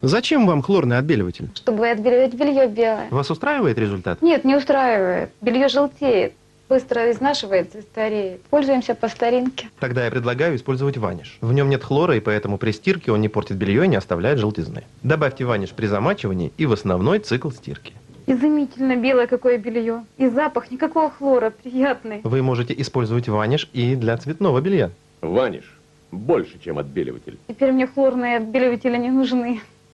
Зачем вам хлорный отбеливатель? Чтобы отбеливать белье белое. Вас устраивает результат? Нет, не устраивает. Белье желтеет, быстро изнашивается и стареет. Пользуемся по старинке. Тогда я предлагаю использовать ваниш. В нем нет хлора, и поэтому при стирке он не портит белье и не оставляет желтизны. Добавьте ваниш при замачивании и в основной цикл стирки. Изумительно белое какое белье. И запах, никакого хлора, приятный. Вы можете использовать ваниш и для цветного белья. Ваниш больше, чем отбеливатель. Теперь мне хлорные отбеливатели не нужны.